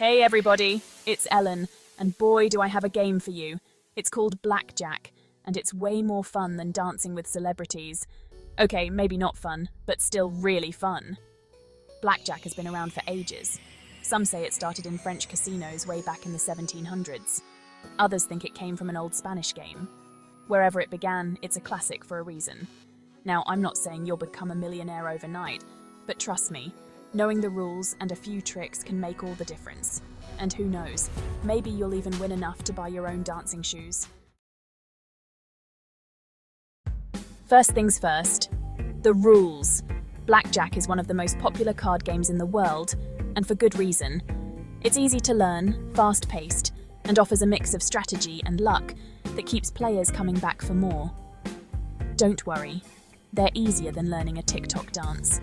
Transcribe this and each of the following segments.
Hey everybody, it's Ellen, and boy do I have a game for you. It's called Blackjack, and it's way more fun than dancing with celebrities. Okay, maybe not fun, but still really fun. Blackjack has been around for ages. Some say it started in French casinos way back in the 1700s. Others think it came from an old Spanish game. Wherever it began, it's a classic for a reason. Now, I'm not saying you'll become a millionaire overnight, but trust me, knowing the rules and a few tricks can make all the difference. And who knows, maybe you'll even win enough to buy your own dancing shoes. First things first, the rules. Blackjack is one of the most popular card games in the world, and for good reason. It's easy to learn, fast-paced, and offers a mix of strategy and luck that keeps players coming back for more. Don't worry, they're easier than learning a TikTok dance.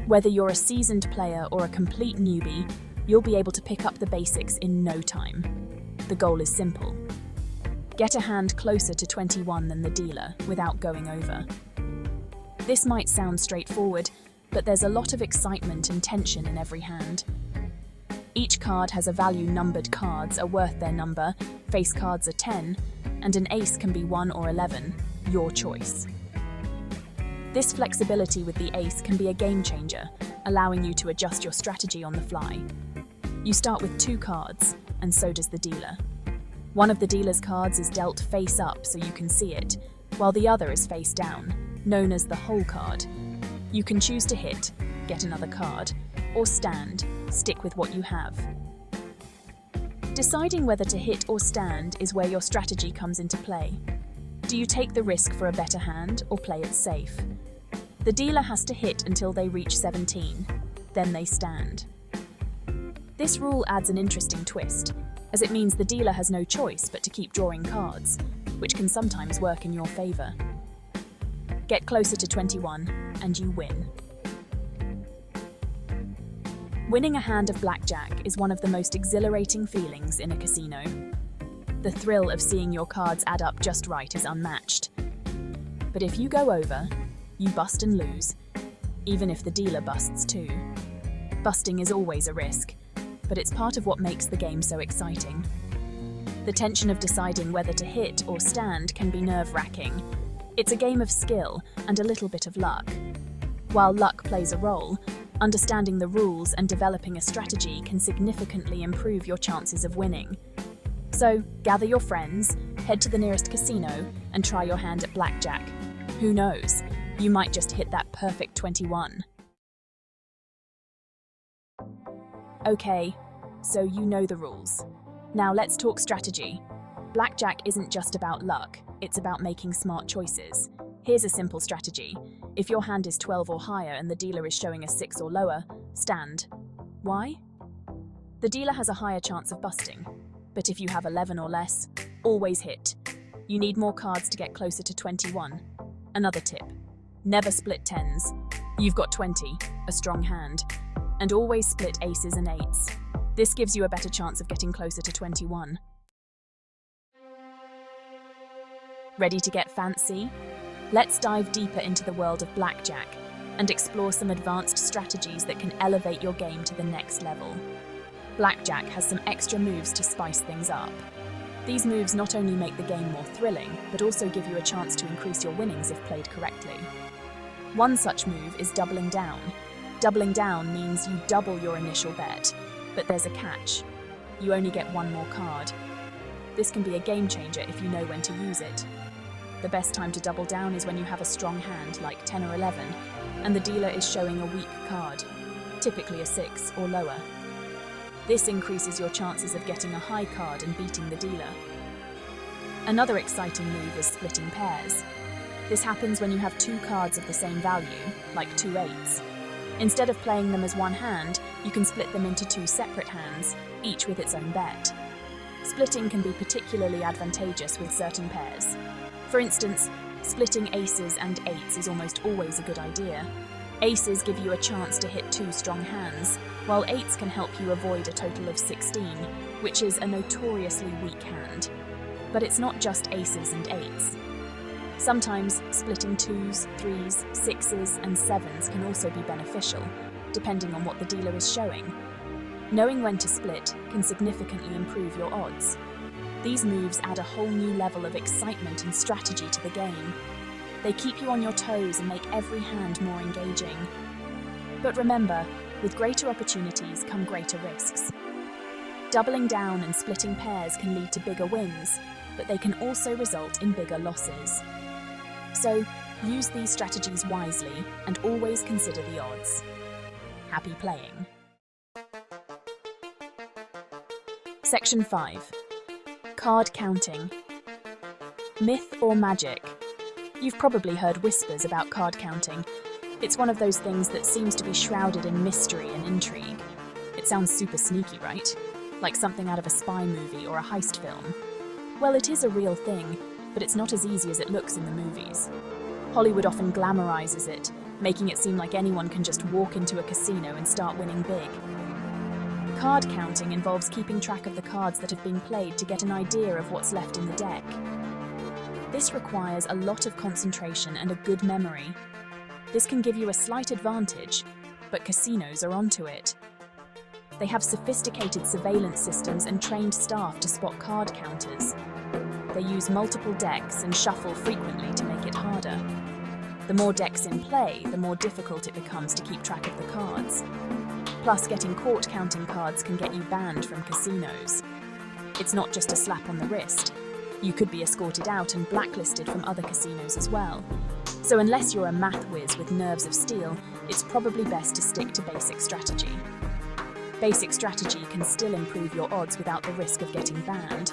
Whether you're a seasoned player or a complete newbie, you'll be able to pick up the basics in no time. The goal is simple. Get a hand closer to 21 than the dealer without going over. This might sound straightforward, but there's a lot of excitement and tension in every hand. Each card has a value. Numbered cards are worth their number, face cards are 10, and an ace can be 1 or 11, your choice. This flexibility with the ace can be a game changer, allowing you to adjust your strategy on the fly. You start with 2 cards, and so does the dealer. One of the dealer's cards is dealt face up so you can see it, while the other is face down, known as the whole card. You can choose to hit, get another card, or stand, stick with what you have. Deciding whether to hit or stand is where your strategy comes into play. Do you take the risk for a better hand or play it safe? The dealer has to hit until they reach 17, then they stand. This rule adds an interesting twist, as it means the dealer has no choice but to keep drawing cards, which can sometimes work in your favor. Get closer to 21, and you win. Winning a hand of blackjack is one of the most exhilarating feelings in a casino. The thrill of seeing your cards add up just right is unmatched. But if you go over, you bust and lose, even if the dealer busts too. Busting is always a risk, but it's part of what makes the game so exciting. The tension of deciding whether to hit or stand can be nerve-wracking. It's a game of skill and a little bit of luck. While luck plays a role, understanding the rules and developing a strategy can significantly improve your chances of winning. So, gather your friends, head to the nearest casino, and try your hand at blackjack. Who knows? You might just hit that perfect 21. Okay, so you know the rules. Now let's talk strategy. Blackjack isn't just about luck, it's about making smart choices. Here's a simple strategy. If your hand is 12 or higher and the dealer is showing a 6 or lower, stand. Why? The dealer has a higher chance of busting. But if you have 11 or less, always hit. You need more cards to get closer to 21. Another tip. Never split 10s. You've got 20, a strong hand. And always split aces and 8s. This gives you a better chance of getting closer to 21. Ready to get fancy? Let's dive deeper into the world of blackjack and explore some advanced strategies that can elevate your game to the next level. Blackjack has some extra moves to spice things up. These moves not only make the game more thrilling, but also give you a chance to increase your winnings if played correctly. One such move is doubling down. Doubling down means you double your initial bet, but there's a catch. You only get one more card. This can be a game changer if you know when to use it. The best time to double down is when you have a strong hand, like 10 or 11, and the dealer is showing a weak card, typically a 6 or lower. This increases your chances of getting a high card and beating the dealer. Another exciting move is splitting pairs. This happens when you have 2 cards of the same value, like 2 8s. Instead of playing them as one hand, you can split them into 2 separate hands, each with its own bet. Splitting can be particularly advantageous with certain pairs. For instance, splitting aces and 8s is almost always a good idea. Aces give you a chance to hit 2 strong hands, while 8s can help you avoid a total of 16, which is a notoriously weak hand. But it's not just aces and 8s. Sometimes splitting 2s, 3s, 6s, and 7s can also be beneficial, depending on what the dealer is showing. Knowing when to split can significantly improve your odds. These moves add a whole new level of excitement and strategy to the game. They keep you on your toes and make every hand more engaging. But remember, with greater opportunities come greater risks. Doubling down and splitting pairs can lead to bigger wins, but they can also result in bigger losses. So, use these strategies wisely and always consider the odds. Happy playing. Section 5. Card counting. Myth or magic? You've probably heard whispers about card counting. It's one of those things that seems to be shrouded in mystery and intrigue. It sounds super sneaky, right? Like something out of a spy movie or a heist film. Well, it is a real thing, but it's not as easy as it looks in the movies. Hollywood often glamorizes it, making it seem like anyone can just walk into a casino and start winning big. Card counting involves keeping track of the cards that have been played to get an idea of what's left in the deck. This requires a lot of concentration and a good memory. This can give you a slight advantage, but casinos are onto it. They have sophisticated surveillance systems and trained staff to spot card counters. They use multiple decks and shuffle frequently to make it harder. The more decks in play, the more difficult it becomes to keep track of the cards. Plus, getting caught counting cards can get you banned from casinos. It's not just a slap on the wrist. You could be escorted out and blacklisted from other casinos as well. So unless you're a math whiz with nerves of steel, it's probably best to stick to basic strategy. Basic strategy can still improve your odds without the risk of getting banned.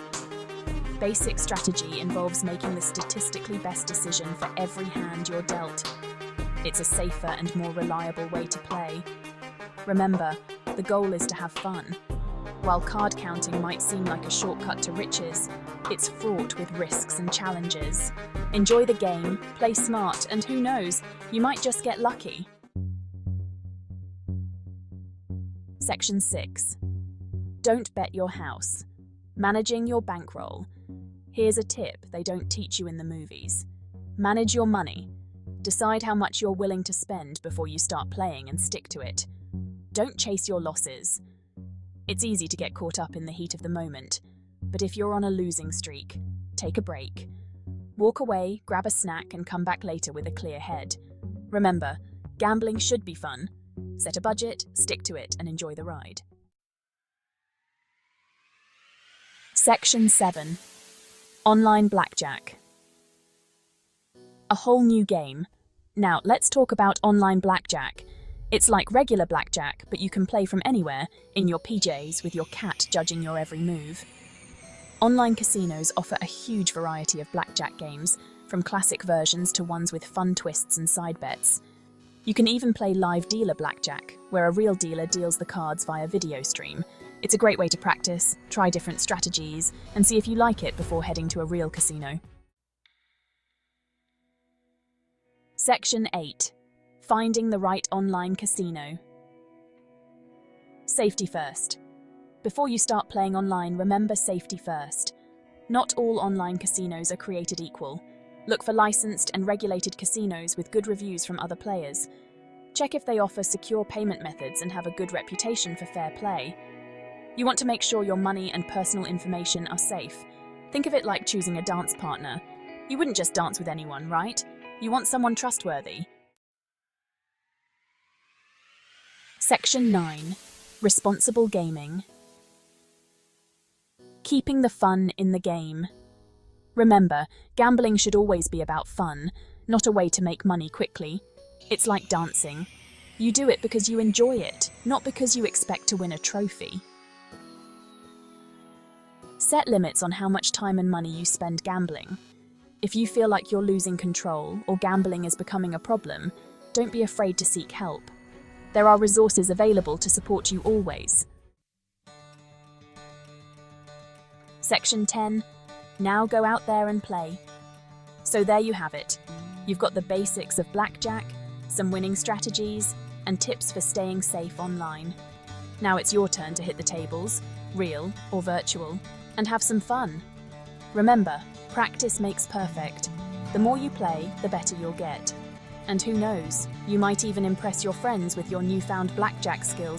Basic strategy involves making the statistically best decision for every hand you're dealt. It's a safer and more reliable way to play. Remember, the goal is to have fun. While card counting might seem like a shortcut to riches, it's fraught with risks and challenges. Enjoy the game, play smart, and who knows, you might just get lucky. Section 6. Don't bet your house. Managing your bankroll. Here's a tip they don't teach you in the movies. Manage your money. Decide how much you're willing to spend before you start playing and stick to it. Don't chase your losses. It's easy to get caught up in the heat of the moment, but if you're on a losing streak, take a break. Walk away, grab a snack, and come back later with a clear head. Remember, gambling should be fun. Set a budget, stick to it, and enjoy the ride. Section 7. Online Blackjack. A whole new game. Now, let's talk about online blackjack. It's like regular blackjack, but you can play from anywhere, in your PJs, with your cat judging your every move. Online casinos offer a huge variety of blackjack games, from classic versions to ones with fun twists and side bets. You can even play live dealer blackjack, where a real dealer deals the cards via video stream. It's a great way to practice, try different strategies, and see if you like it before heading to a real casino. Section 8. Finding the right online casino. Safety first. Before you start playing online, remember safety first. Not all online casinos are created equal. Look for licensed and regulated casinos with good reviews from other players. Check if they offer secure payment methods and have a good reputation for fair play. You want to make sure your money and personal information are safe. Think of it like choosing a dance partner. You wouldn't just dance with anyone, right? You want someone trustworthy. Section 9. Responsible gaming. Keeping the fun in the game. Remember, gambling should always be about fun, not a way to make money quickly. It's like dancing. You do it because you enjoy it, not because you expect to win a trophy. Set limits on how much time and money you spend gambling. If you feel like you're losing control or gambling is becoming a problem, don't be afraid to seek help. There are resources available to support you always. Section 10. Now go out there and play. So there you have it. You've got the basics of blackjack, some winning strategies, and tips for staying safe online. Now it's your turn to hit the tables, real or virtual, and have some fun. Remember, practice makes perfect. The more you play, the better you'll get. And who knows, you might even impress your friends with your newfound blackjack skills